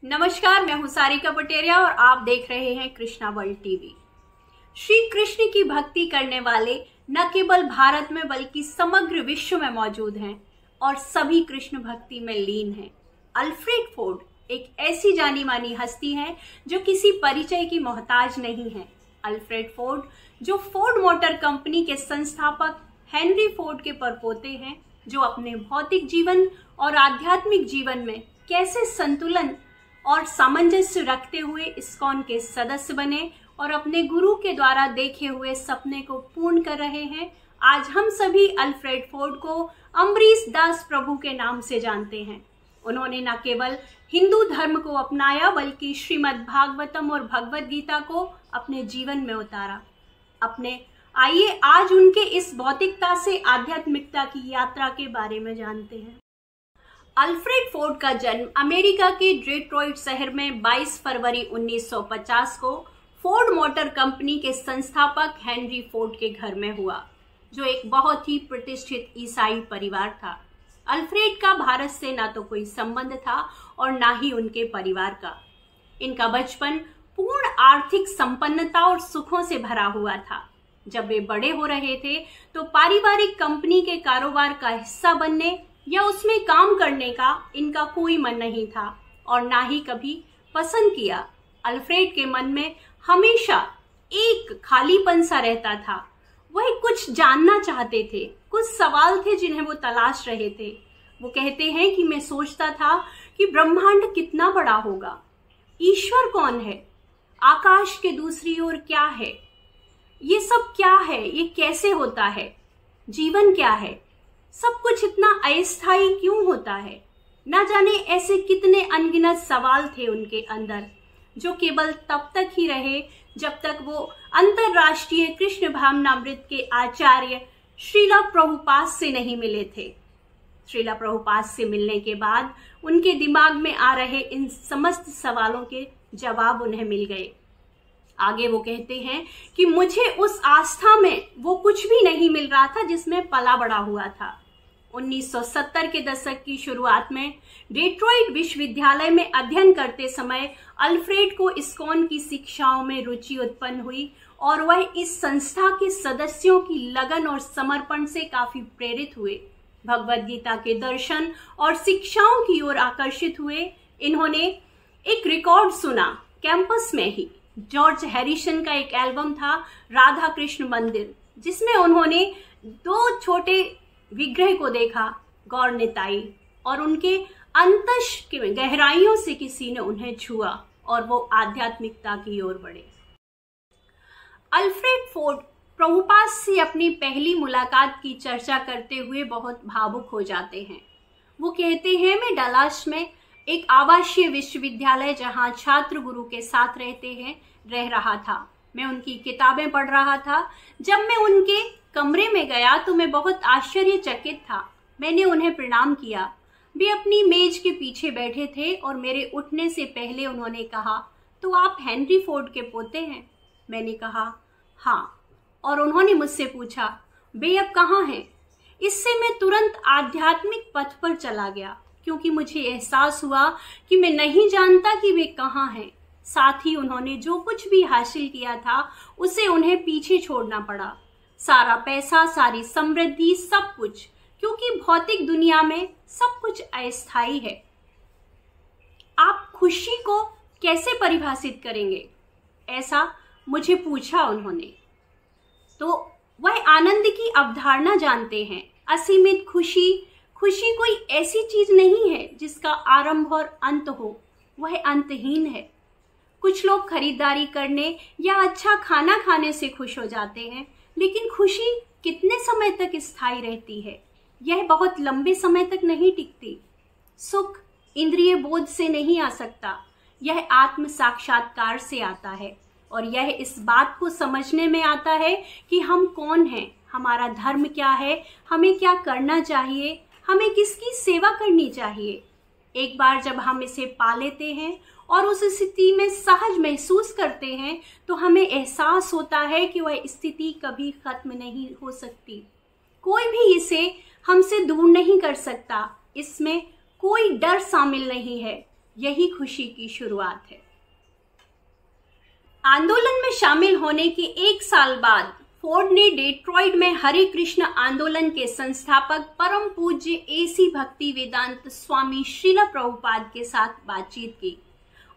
नमस्कार, मैं हूं सारिका पटेरिया और आप देख रहे हैं कृष्णा वर्ल्ड टीवी। श्री कृष्ण की भक्ति करने वाले न केवल भारत में बल्कि समग्र विश्व में मौजूद हैं और सभी कृष्ण भक्ति में लीन हैं। अल्फ्रेड फोर्ड एक ऐसी जानी मानी हस्ती है जो किसी परिचय की मोहताज नहीं है। अल्फ्रेड फोर्ड जो फोर्ड मोटर कंपनी के संस्थापक हेनरी फोर्ड के परपोते हैं, जो अपने भौतिक जीवन और आध्यात्मिक जीवन में कैसे संतुलन और सामंजस्य रखते हुए इस्कॉन के सदस्य बने और अपने गुरु के द्वारा देखे हुए सपने को पूर्ण कर रहे हैं। आज हम सभी अल्फ्रेड फोर्ड को अम्बरीश दास प्रभु के नाम से जानते हैं। उन्होंने न केवल हिंदू धर्म को अपनाया बल्कि श्रीमद् भागवतम और भगवद गीता को अपने जीवन में उतारा। आइए आज उनके इस भौतिकता से आध्यात्मिकता की यात्रा के बारे में जानते हैं। अल्फ्रेड फोर्ड का जन्म अमेरिका के डेट्रॉइट शहर में 22 फरवरी 1950 को फोर्ड मोटर कंपनी के संस्थापक हेनरी फोर्ड के घर में हुआ, जो एक बहुत ही प्रतिष्ठित ईसाई परिवार था। अल्फ्रेड का भारत से ना तो कोई संबंध था और ना ही उनके परिवार का। इनका बचपन पूर्ण आर्थिक संपन्नता और सुखों से भरा हुआ था। जब वे बड़े हो रहे थे तो पारिवारिक कंपनी के कारोबार का हिस्सा बनने या उसमें काम करने का इनका कोई मन नहीं था और ना ही कभी पसंद किया। अल्फ्रेड के मन में हमेशा एक खालीपन सा रहता था। वह कुछ जानना चाहते थे, कुछ सवाल थे जिन्हें वो तलाश रहे थे। वो कहते हैं कि मैं सोचता था कि ब्रह्मांड कितना बड़ा होगा, ईश्वर कौन है, आकाश के दूसरी ओर क्या है, ये सब क्या है, ये कैसे होता है, जीवन क्या है, सब कुछ इतना अस्थायी क्यों होता है। ना जाने ऐसे कितने अनगिनत सवाल थे उनके अंदर, जो केवल तब तक ही रहे जब तक वो अंतरराष्ट्रीय कृष्ण भावनामृत के आचार्य श्रीला प्रभुपाद से नहीं मिले थे। श्रीला प्रभुपाद से मिलने के बाद उनके दिमाग में आ रहे इन समस्त सवालों के जवाब उन्हें मिल गए। आगे वो कहते हैं कि मुझे उस आस्था में वो कुछ भी नहीं मिल रहा था जिसमें पला बड़ा हुआ था। 1970 के दशक की शुरुआत में डेट्रॉइट विश्वविद्यालय में अध्ययन करते समय अल्फ्रेड को इस्कॉन की शिक्षाओं में रुचि उत्पन्न हुई और वह इस संस्था के सदस्यों की लगन और समर्पण से काफी प्रेरित हुए। भगवद गीता के दर्शन और शिक्षाओं की ओर आकर्षित हुए। इन्होंने एक रिकॉर्ड सुना कैंपस में ही। जॉर्ज हैरिसन का एक एल्बम था राधा कृष्ण मंदिर, जिसमें उन्होंने दो छोटे विग्रह को देखा, गौर निताई, और उनके अंतस की गहराइयों से किसी ने उन्हें छुआ और वो आध्यात्मिकता की ओर बढ़े। अल्फ्रेड फोर्ड प्रभुपाद से अपनी पहली मुलाकात की चर्चा करते हुए बहुत भावुक हो जाते हैं। वो कहते हैं, मैं डलास में एक आवासीय विश्वविद्यालय जहां छात्र गुरु के साथ रहते हैं रह रहा था। मैं उनकी किताबें पढ़ रहा था। जब मैं उनके कमरे में गया तो मैं बहुत आश्चर्यचकित था। मैंने उन्हें प्रणाम किया। वे अपनी मेज के पीछे बैठे थे और मेरे उठने से पहले उन्होंने कहा, तो आप हेनरी फोर्ड के पोते हैं? मैंने कहा, हाँ। और उन्होंने मुझसे पूछा, वे अब कहाँ हैं? इससे मैं तुरंत आध्यात्मिक पथ पर चला गया, क्योंकि मुझे एहसास हुआ कि मैं नहीं जानता कि वे कहाँ हैं। साथ ही उन्होंने जो कुछ भी हासिल किया था उसे उन्हें पीछे छोड़ना पड़ा। सारा पैसा, सारी समृद्धि, सब कुछ, क्योंकि भौतिक दुनिया में सब कुछ अस्थायी है। आप खुशी को कैसे परिभाषित करेंगे? ऐसा मुझे पूछा उन्होंने। तो वह आनंद की अवधारणा जानते हैं। असीमित खुशी कोई ऐसी चीज नहीं है जिसका आरंभ और अंत हो, वह अंतहीन है। कुछ लोग खरीदारी करने या अच्छा खाना खाने से खुश हो जाते हैं, लेकिन खुशी कितने समय तक स्थायी रहती है? यह बहुत लंबे समय तक नहीं टिकती। सुख इंद्रिय बोध से नहीं आ सकता, यह आत्म साक्षात्कार से आता है और यह इस बात को समझने में आता है कि हम कौन हैं, हमारा धर्म क्या है, हमें क्या करना चाहिए, हमें किसकी सेवा करनी चाहिए। एक बार जब हम इसे पा लेते हैं और उस स्थिति में सहज महसूस करते हैं तो हमें एहसास होता है कि वह स्थिति कभी खत्म नहीं हो सकती। कोई भी इसे हमसे दूर नहीं कर सकता। इसमें कोई डर शामिल नहीं है। यही खुशी की शुरुआत है। आंदोलन में शामिल होने के 1 साल बाद फोर्ड ने डेट्रॉइट में हरे कृष्ण आंदोलन के संस्थापक परम पूज्य एसी भक्ति वेदांत स्वामी श्रील प्रभुपाद के साथ बातचीत की।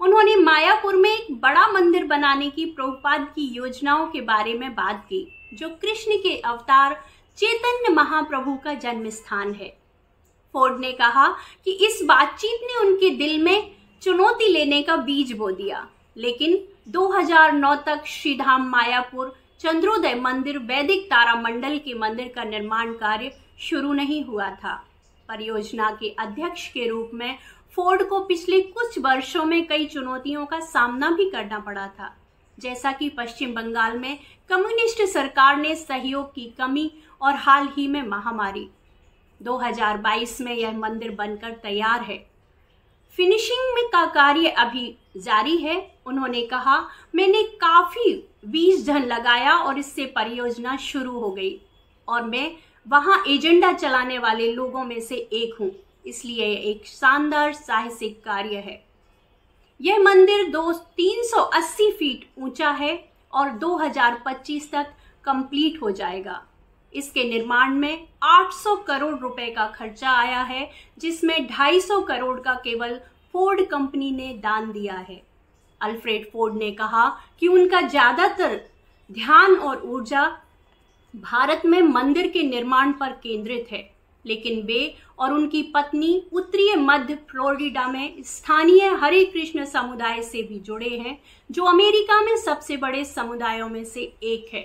उन्होंने मायापुर में एक बड़ा मंदिर बनाने की प्रभुपाद की योजनाओं के बारे में बात की, जो कृष्ण के अवतार चैतन्य महाप्रभु का जन्म स्थान है। फोर्ड ने कहा कि इस बातचीत ने उनके दिल में चुनौती लेने का बीज बो दिया, लेकिन 2009 तक श्रीधाम मायापुर चंद्रोदय मंदिर वैदिक तारामंडल के मंदिर का निर्माण कार्य शुरू नहीं हुआ था। परियोजना के अध्यक्ष के रूप में फोर्ड को पिछले कुछ वर्षों में कई चुनौतियों का सामना भी करना पड़ा था, जैसा कि पश्चिम बंगाल में कम्युनिस्ट सरकार ने सहयोग की कमी और हाल ही में महामारी। 2022 में यह मंदिर बनकर तैयार है। फिनिशिंग में का कार्य अभी जारी है। उन्होंने कहा, मैंने काफी बीज धन लगाया और इससे परियोजना शुरू हो गई और मैं वहां एजेंडा चलाने वाले लोगों में से एक हूं, इसलिए एक शानदार साहसिक कार्य है। यह मंदिर 380 फीट ऊंचा है और 2025 तक कंप्लीट हो जाएगा। इसके निर्माण में 800 करोड़ रुपए का खर्चा आया है, जिसमें 250 करोड़ का केवल फोर्ड कंपनी ने दान दिया है। अल्फ्रेड फोर्ड ने कहा कि उनका ज्यादातर ध्यान और ऊर्जा भारत में मंदिर के निर्माण पर केंद्रित है, लेकिन वे और उनकी पत्नी उत्तरी मध्य फ्लोरिडा में स्थानीय हरे कृष्ण समुदाय से भी जुड़े हैं, जो अमेरिका में सबसे बड़े समुदायों में से एक है।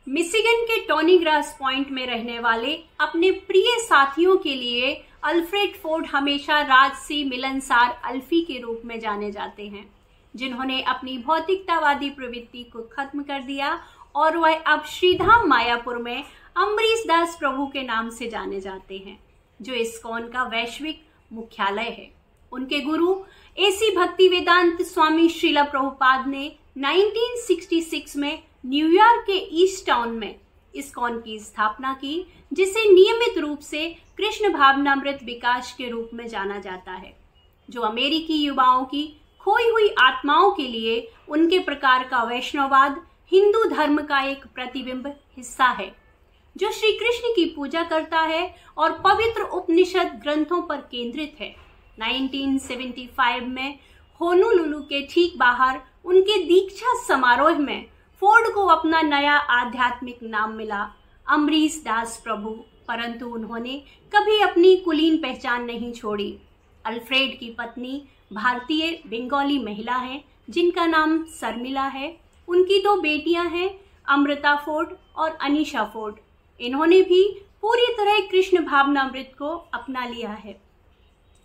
मिशिगन के टोनी ग्रास पॉइंट में रहने वाले अपने प्रिय साथियों के लिए अल्फ्रेड फोर्ड हमेशा राजसी मिलनसार अल्फी के रूप में जाने जाते हैं, जिन्होंने अपनी भौतिकतावादी प्रवृत्ति को खत्म कर दिया और वह अब श्रीधाम मायापुर में अम्बरीश दास प्रभु के नाम से जाने जाते हैं, जो इस्कॉन का वैश्विक मुख्यालय है। उनके गुरु एसी भक्ति वेदांत स्वामी श्रील प्रभुपाद ने 1966 में न्यूयॉर्क के ईस्ट टाउन में इस्कॉन की स्थापना की, जिसे नियमित रूप से कृष्ण भावनामृत विकास के रूप में जाना जाता है, जो अमेरिकी युवाओं की खोई हुई आत्माओं के लिए उनके प्रकार का वैष्णववाद हिंदू धर्म का एक प्रतिबिंब हिस्सा है, जो श्री कृष्ण की पूजा करता है और पवित्र उपनिषद ग्रंथों पर केंद्रित है। 1975 में होनोलुलु के ठीक बाहर उनके दीक्षा समारोह में फोर्ड को अपना नया आध्यात्मिक नाम मिला, अम्बरीश दास प्रभु, परंतु उन्होंने कभी अपनी कुलीन पहचान नहीं छोड़ी। अल्फ्रेड की पत्नी भारतीय बंगाली महिला हैं, जिनका नाम शर्मिला है। उनकी 2 बेटियां हैं, अमृता फोर्ड और अनीशा फोर्ड। इन्होंने भी पूरी तरह कृष्ण भावनामृत को अपना लिया है।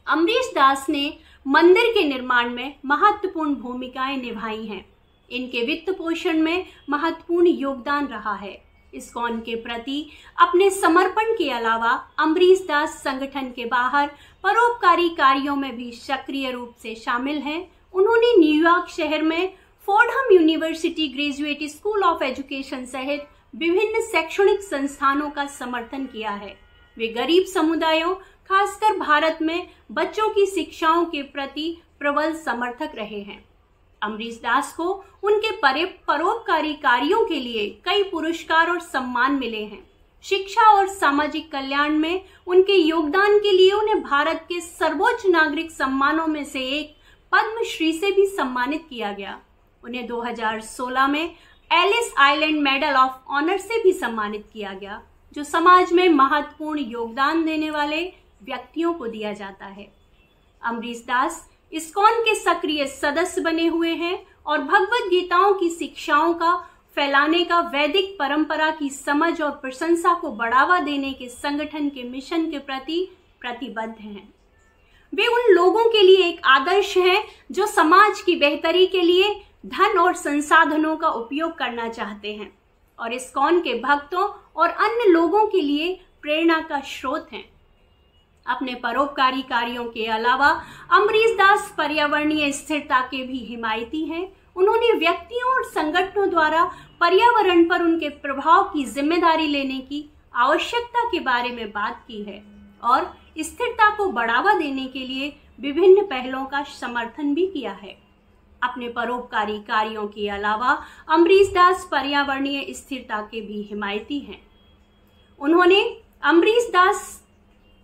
अम्बरीश दास ने मंदिर के निर्माण में महत्वपूर्ण भूमिकाएं निभाई हैं। इनके वित्त पोषण में महत्वपूर्ण योगदान रहा है। इस्कॉन के प्रति अपने समर्पण के अलावा अम्बरीश दास संगठन के बाहर परोपकारी कार्यों में भी सक्रिय रूप से शामिल हैं। उन्होंने न्यूयॉर्क शहर में Fordham university graduate school of education सहित विभिन्न शैक्षणिक संस्थानों का समर्थन किया है। वे गरीब समुदायों, खासकर भारत में बच्चों की शिक्षाओं के प्रति प्रबल समर्थक रहे हैं। अम्बरीश दास को उनके परोपकारी कार्यों के लिए कई पुरस्कार और सम्मान मिले हैं। शिक्षा और सामाजिक कल्याण में उनके योगदान के लिए उन्हें भारत के सर्वोच्च नागरिक सम्मानों में से एक पद्मश्री से भी सम्मानित किया गया। उन्हें 2016 में Ellis Island medal of honour से भी सम्मानित किया गया, जो समाज में महत्वपूर्ण योगदान देने वाले व्यक्तियों को दिया जाता है। अम्बरीश दास इस्कॉन के सक्रिय सदस्य बने हुए हैं और भगवत गीताओं की शिक्षाओं का फैलाने का वैदिक परंपरा की समझ और प्रशंसा को बढ़ावा देने के संगठन के मिशन के प्रति प्रतिबद्ध हैं। वे उन लोगों के लिए एक आदर्श हैं जो समाज की बेहतरी के लिए धन और संसाधनों का उपयोग करना चाहते हैं और इस्कॉन के भक्तों और अन्य लोगों के लिए प्रेरणा का स्रोत हैं। अपने परोपकारी कार्यों के अलावा अम्बरीश दास पर्यावरणीय स्थिरता के भी हिमायती हैं। उन्होंने व्यक्तियों और संगठनों द्वारा पर्यावरण पर उनके प्रभाव की जिम्मेदारी लेने की आवश्यकता के बारे में बात की है और स्थिरता को बढ़ावा देने के लिए विभिन्न पहलों का समर्थन भी किया है। अपने परोपकारी कार्यों के अलावा अम्बरीश दास पर्यावरणीय स्थिरता के भी हिमायती हैं। उन्होंने अम्बरीश दास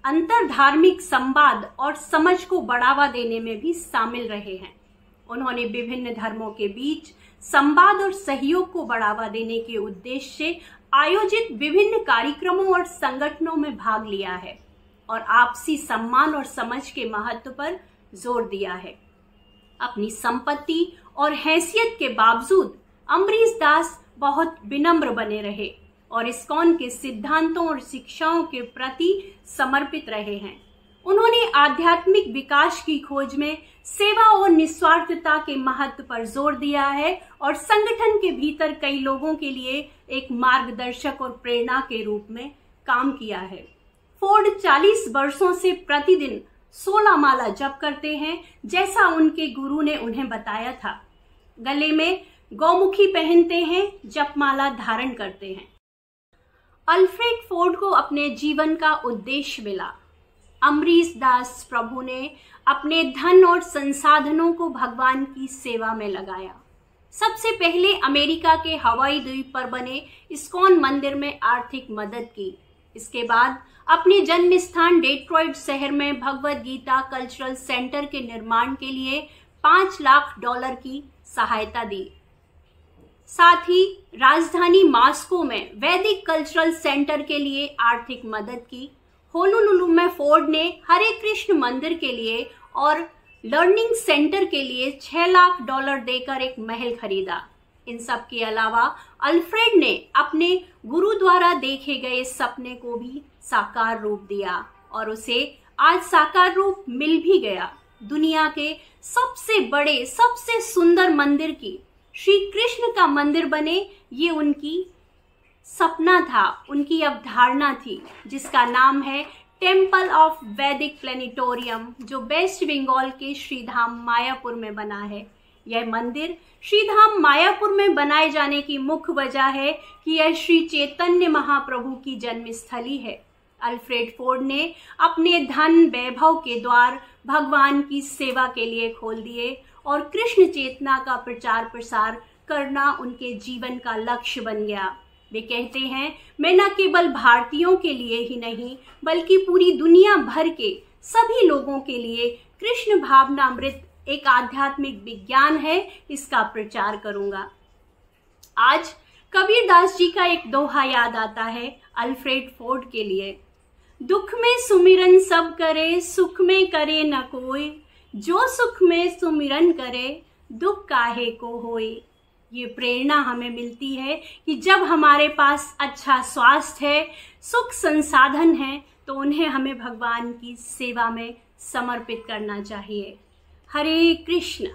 अंतरधार्मिक संवाद और समझ को बढ़ावा देने में भी शामिल रहे हैं। उन्होंने विभिन्न धर्मों के बीच संवाद और सहयोग को बढ़ावा देने के उद्देश्य से आयोजित विभिन्न कार्यक्रमों और संगठनों में भाग लिया है और आपसी सम्मान और समझ के महत्व पर जोर दिया है। अपनी संपत्ति और हैसियत के बावजूद अम्बरीश दास बहुत विनम्र बने रहे और इस्कॉन के सिद्धांतों और शिक्षाओं के प्रति समर्पित रहे हैं। उन्होंने आध्यात्मिक विकास की खोज में सेवा और निस्वार्थता के महत्व पर जोर दिया है और संगठन के भीतर कई लोगों के लिए एक मार्गदर्शक और प्रेरणा के रूप में काम किया है। फोर्ड 40 वर्षों से प्रतिदिन 16 माला जप करते हैं, जैसा उनके गुरु ने उन्हें बताया था। गले में गौमुखी पहनते हैं, जपमाला धारण करते हैं। अल्फ्रेड फोर्ड को अपने जीवन का उद्देश्य मिला। अम्बरीश दास प्रभु ने अपने धन और संसाधनों को भगवान की सेवा में लगाया। सबसे पहले अमेरिका के हवाई द्वीप पर बने इस्कॉन मंदिर में आर्थिक मदद की। इसके बाद अपने जन्म स्थान डेट्रॉइट शहर में भगवद गीता कल्चरल सेंटर के निर्माण के लिए $5 लाख की सहायता दी। साथ ही राजधानी मॉस्को में वैदिक कल्चरल सेंटर के लिए आर्थिक मदद की। होनोलुलु में फोर्ड ने हरे कृष्ण मंदिर के लिए और लर्निंग सेंटर के लिए $6 लाख देकर एक महल खरीदा। इन सब के अलावा अल्फ्रेड ने अपने गुरु द्वारा देखे गए सपने को भी साकार रूप दिया और उसे आज साकार रूप मिल भी गया। दुनिया के सबसे बड़े सबसे सुंदर मंदिर की श्री कृष्ण का मंदिर बने, ये उनकी सपना था, उनकी अवधारणा थी, जिसका नाम है टेम्पल ऑफ वैदिक प्लेनेटोरियम, जो वेस्ट बंगाल के श्रीधाम मायापुर में बना है। यह मंदिर श्रीधाम मायापुर में बनाए जाने की मुख्य वजह है कि यह श्री चैतन्य महाप्रभु की जन्मस्थली है। अल्फ्रेड फोर्ड ने अपने धन वैभव के द्वार भगवान की सेवा के लिए खोल दिए और कृष्ण चेतना का प्रचार प्रसार करना उनके जीवन का लक्ष्य बन गया। वे कहते हैं, मैं न केवल भारतीयों के लिए ही नहीं बल्कि पूरी दुनिया भर के सभी लोगों के लिए कृष्ण भावनामृत एक आध्यात्मिक विज्ञान है, इसका प्रचार करूंगा। आज कबीरदास जी का एक दोहा याद आता है अल्फ्रेड फोर्ड के लिए। दुख में सुमिरन सब करे, सुख में करे न कोई, जो सुख में सुमिरन करे, दुख काहे को होए। ये प्रेरणा हमें मिलती है कि जब हमारे पास अच्छा स्वास्थ्य है, सुख संसाधन है, तो उन्हें हमें भगवान की सेवा में समर्पित करना चाहिए। हरे कृष्ण।